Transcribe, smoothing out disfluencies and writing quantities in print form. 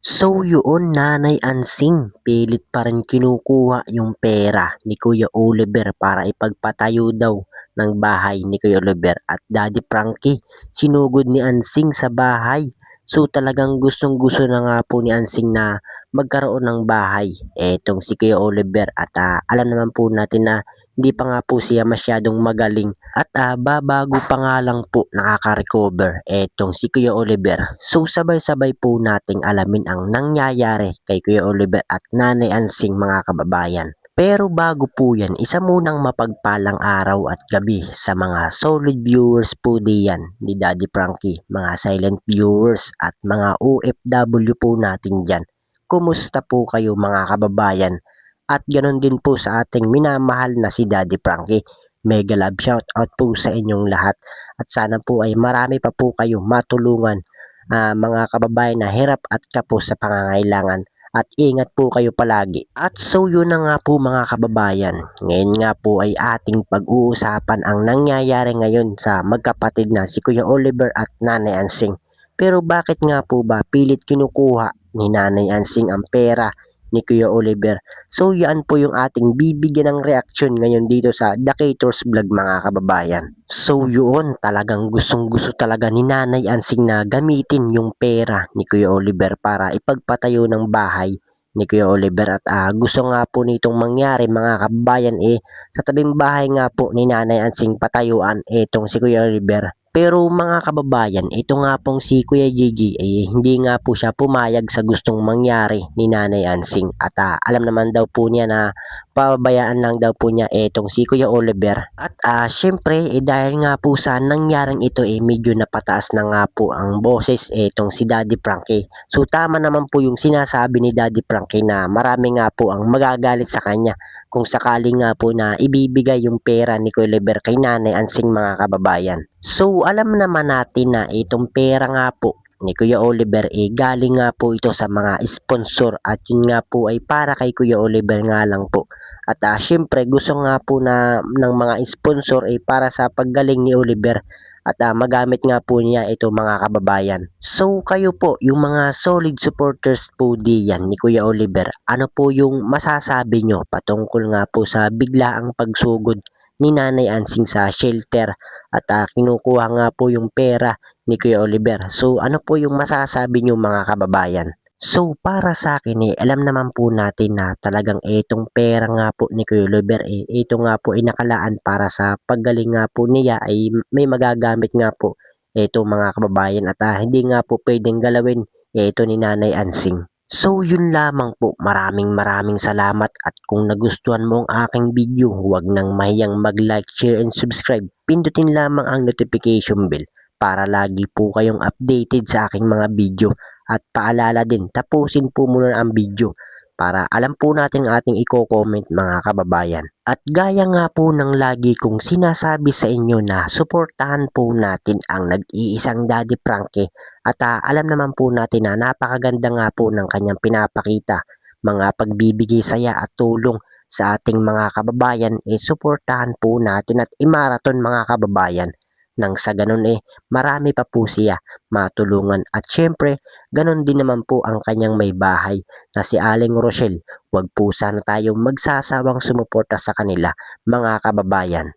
So yun, Nanay Ansing, pilit pa rin kinukuha yung pera ni Kuya Oliver para ipagpatayo daw ng bahay ni Kuya Oliver at Daddy Frankie. Sinugod ni Ansing sa bahay. So talagang gustong-gusto na nga po ni Ansing na magkaroon ng bahay. Etong si Kuya Oliver at alam naman po natin na hindi pa nga po siya masyadong magaling at babago pa nga lang po nakaka-recover etong si Kuya Oliver. So sabay-sabay po nating alamin ang nangyayari kay Kuya Oliver at Nanay Ansing mga kababayan. Pero bago po yan, isa munang mapagpalang araw at gabi sa mga solid viewers po diyan ni Daddy Frankie, mga silent viewers at mga OFW po natin dyan. Kumusta po kayo mga kababayan? At ganon din po sa ating minamahal na si Daddy Frankie. Mega love shout out po sa inyong lahat at sana po ay marami pa po kayo matulungan mga kababayan na hirap at kapos sa pangangailangan at ingat po kayo palagi. At so yun na nga po mga kababayan, ngayon nga po ay ating pag-uusapan ang nangyayari ngayon sa magkapatid na si Kuya Oliver at Nanay Ansing. Pero bakit nga po ba pilit kinukuha ni Nanay Ansing ang pera ni Kuya Oliver? So yan po yung ating bibigyan ng reaksyon ngayon dito sa The Caters Vlog mga kababayan. So yun, talagang gustong-gusto talaga ni Nanay Ansing na gamitin yung pera ni Kuya Oliver para ipagpatayo ng bahay ni Kuya Oliver at gusto nga po nitong mangyari mga kababayan sa tabing bahay nga po ni Nanay Ansing patayuan itong si Kuya Oliver. Pero mga kababayan, ito nga pong si Kuya Gigi hindi nga po siya pumayag sa gustong mangyari ni Nanay Ansing at alam naman daw po niya na pababayaan lang daw po niya itong si Kuya Oliver. At syempre dahil nga po sa nangyaring ito medyo napataas na nga po ang boses itong si Daddy Frankie. So tama naman po yung sinasabi ni Daddy Frankie na marami nga po ang magagalit sa kanya kung sakali nga po na ibibigay yung pera ni Kuya Oliver kay Nanay Ansing mga kababayan. So alam naman natin na itong pera nga po ni Kuya Oliver galing nga po ito sa mga sponsor at yun nga po ay para kay Kuya Oliver nga lang po. At syempre gusto nga po na ng mga sponsor para sa paggaling ni Oliver at magamit nga po niya ito mga kababayan. So kayo po, yung mga solid supporters po diyan ni Kuya Oliver, ano po yung masasabi nyo patungkol nga po sa biglaang pagsugod ni Nanay Ansing sa shelter at kinukuha nga po yung pera ni Kuya Oliver. So ano po yung masasabi nyo mga kababayan? So para sa akin alam naman po natin na talagang itong pera nga po ni Kuya Oliver ito nga po nakalaan para sa paggaling nga po niya ay may magagamit nga po ito mga kababayan at hindi nga po pwedeng galawin ito ni Nanay Ansing. So yun lamang po, maraming salamat at kung nagustuhan mo ang aking video, huwag nang mahiyang mag-like, share and subscribe. Pindutin lamang ang notification bell para lagi po kayong updated sa aking mga video. At paalala din, tapusin po muna ang video para alam po natin ang ating i-comment mga kababayan. At gaya nga po ng lagi kong sinasabi sa inyo na suportahan po natin ang nag-iisang Daddy Frankie at alam naman po natin na napakaganda nga po ng kanyang pinapakita, mga pagbibigay saya at tulong sa ating mga kababayan suportahan po natin at imaraton mga kababayan nang sa ganun marami pa po siya matulungan at syempre ganon din naman po ang kanyang may bahay na si Aling Rochelle. Huwag po sana tayong magsasawang sumuporta sa kanila mga kababayan.